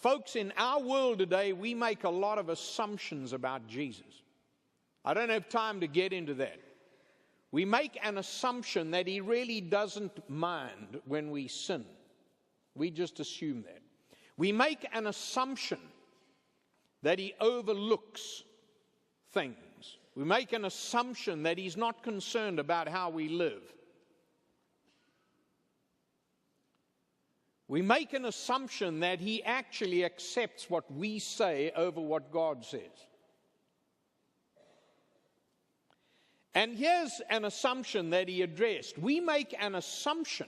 Folks, in our world today, we make a lot of assumptions about Jesus. I don't have time to get into that. We make an assumption that he really doesn't mind when we sin. We just assume that. We make an assumption that he overlooks things. We make an assumption that he's not concerned about how we live. We make an assumption that he actually accepts what we say over what God says. And here's an assumption that he addressed. We make an assumption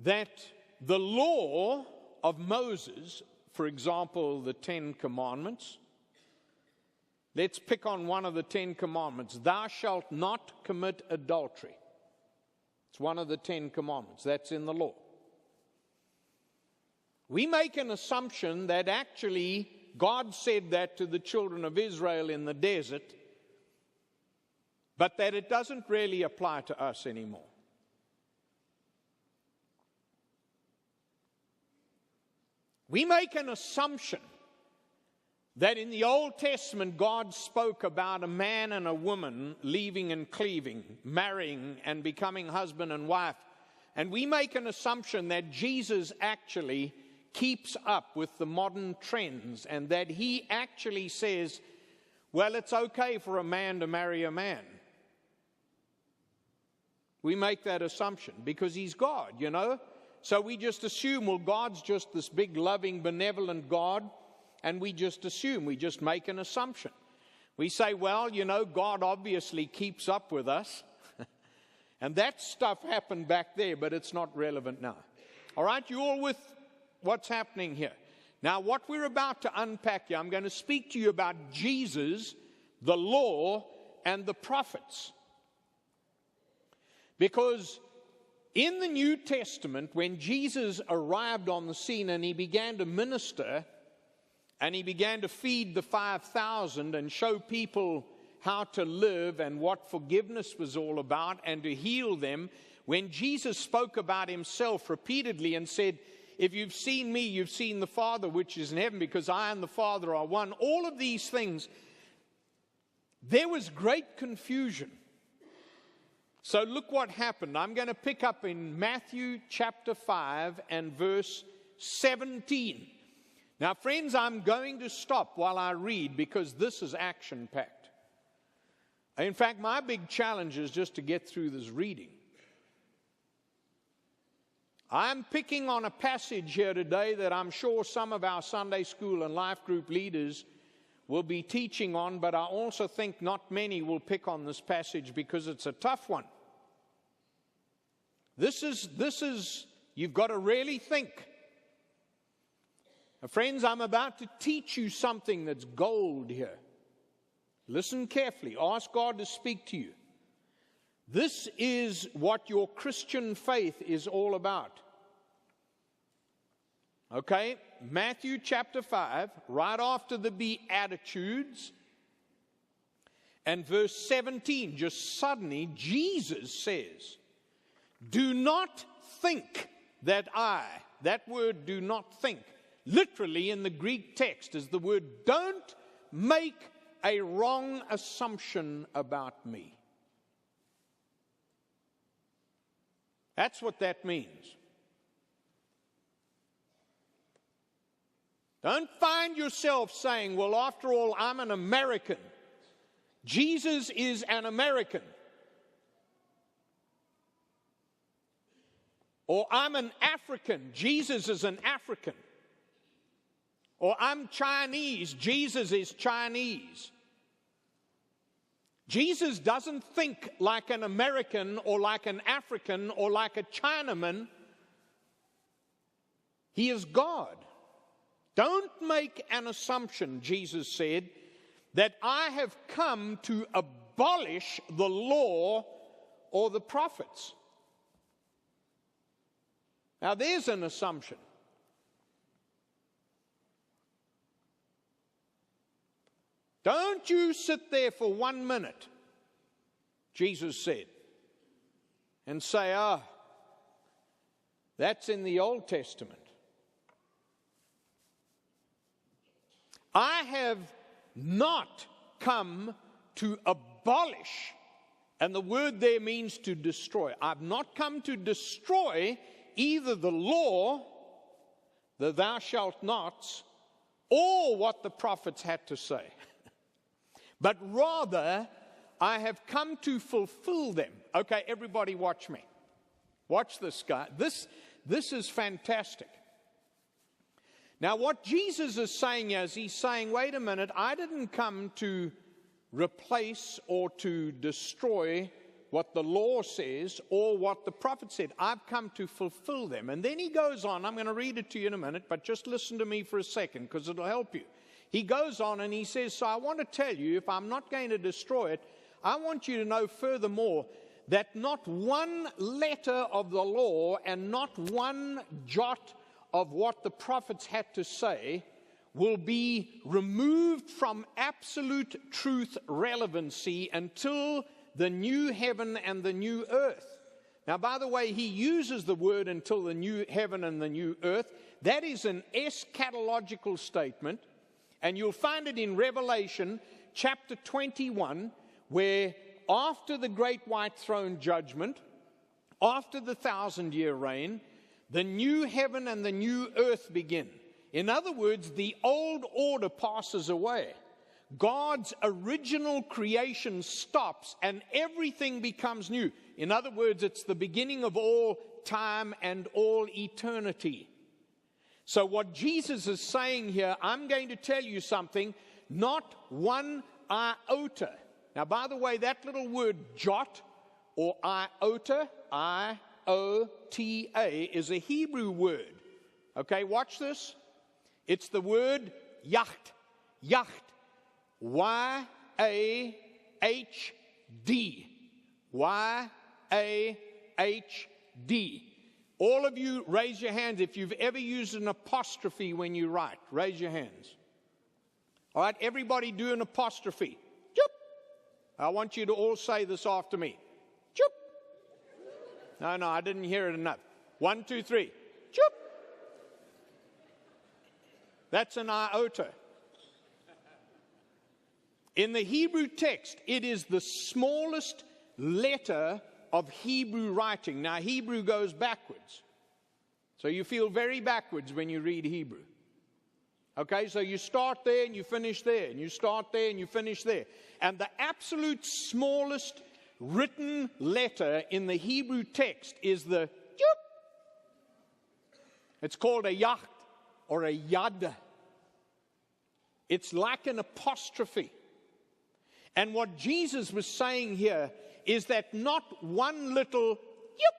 that the law of Moses, for example, the 10 Commandments, let's pick on one of the 10 Commandments. Thou shalt not commit adultery. It's one of the 10 Commandments. That's in the law. We make an assumption that actually God said that to the children of Israel in the desert, but that it doesn't really apply to us anymore. We make an assumption that in the Old Testament God spoke about a man and a woman leaving and cleaving, marrying and becoming husband and wife. And we make an assumption that Jesus actually keeps up with the modern trends and that he actually says, well, it's okay for a man to marry a man. We make that assumption because he's God, you know. So we just assume, well, God's just this big, loving, benevolent God, and we just assume, we just make an assumption. We say, well, you know, God obviously keeps up with us. And that stuff happened back there, but it's not relevant now. All right, you all with what's happening here? Now, what we're about to unpack here, I'm going to speak to you about Jesus, the law, and the prophets. Because in the New Testament, when Jesus arrived on the scene and he began to minister, and he began to feed the 5,000 and show people how to live and what forgiveness was all about and to heal them, when Jesus spoke about himself repeatedly and said, if you've seen me, you've seen the Father which is in heaven, because I and the Father are one. All of these things, there was great confusion. So look what happened. I'm going to pick up in Matthew chapter 5 and verse 17. Now, friends, I'm going to stop while I read because this is action-packed. In fact, my big challenge is just to get through this reading. I'm picking on a passage here today that I'm sure some of our Sunday school and life group leaders will be teaching on, but I also think not many will pick on this passage because it's a tough one. This is, you've got to really think. Now, friends, I'm about to teach you something that's gold here. Listen carefully. Ask God to speak to you. This is what your Christian faith is all about. Okay, Matthew chapter 5, right after the Beatitudes, and verse 17, just suddenly Jesus says, do not think that I, that word do not think, literally in the Greek text is the word don't make a wrong assumption about me. That's what that means. Don't find yourself saying, well, after all, I'm an American. Jesus is an American. Or I'm an African. Jesus is an African. Or I'm Chinese. Jesus is Chinese. Jesus doesn't think like an American or like an African or like a Chinaman. He is God. Don't make an assumption, Jesus said, that I have come to abolish the law or the prophets. Now, there's an assumption. Don't you sit there for 1 minute, Jesus said, and say, that's in the Old Testament. I have not come to abolish, and the word there means to destroy. I've not come to destroy either the law, the thou shalt nots, or what the prophets had to say. But rather, I have come to fulfill them. Okay, everybody watch me. Watch this guy. This is fantastic. Now, what Jesus is saying is, he's saying, wait a minute, I didn't come to replace or to destroy what the law says or what the prophet said. I've come to fulfill them. And then he goes on, I'm going to read it to you in a minute, but just listen to me for a second because it'll help you. He goes on and he says, so I want to tell you, if I'm not going to destroy it, I want you to know furthermore that not one letter of the law and not one jot of what the prophets had to say will be removed from absolute truth relevancy until the new heaven and the new earth. Now, by the way, he uses the word until the new heaven and the new earth. That is an eschatological statement, and you'll find it in Revelation chapter 21, where after the great white throne judgment, after the 1,000-year reign, the new heaven and the new earth begin. In other words, the old order passes away. God's original creation stops and everything becomes new. In other words, it's the beginning of all time and all eternity. So what Jesus is saying here, I'm going to tell you something, not one iota. Now, by the way, that little word jot or iota, I-O-T-A, is a Hebrew word. Okay, watch this. It's the word yacht. Yacht. Y-A-H-D. Y-A-H-D. All of you, raise your hands if you've ever used an apostrophe when you write. Raise your hands. All right, everybody do an apostrophe. Chup. I want you to all say this after me. Chup. No, I didn't hear it enough. 1, 2, 3. Chup. That's an iota. In the Hebrew text, it is the smallest letter of Hebrew writing. Now, Hebrew goes backwards. So you feel very backwards when you read Hebrew. Okay, so you start there and you finish there, and you start there and you finish there. And the absolute smallest written letter in the Hebrew text is the yup. It's called a yacht or a yad. It's like an apostrophe. And what Jesus was saying here is that not one little yep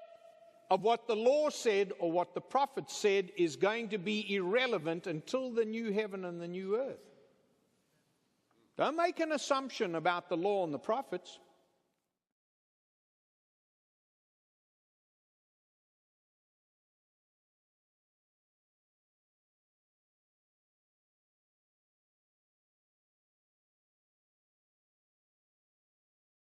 of what the law said or what the prophet said is going to be irrelevant until the new heaven and the new earth. Don't make an assumption about the law and the prophets.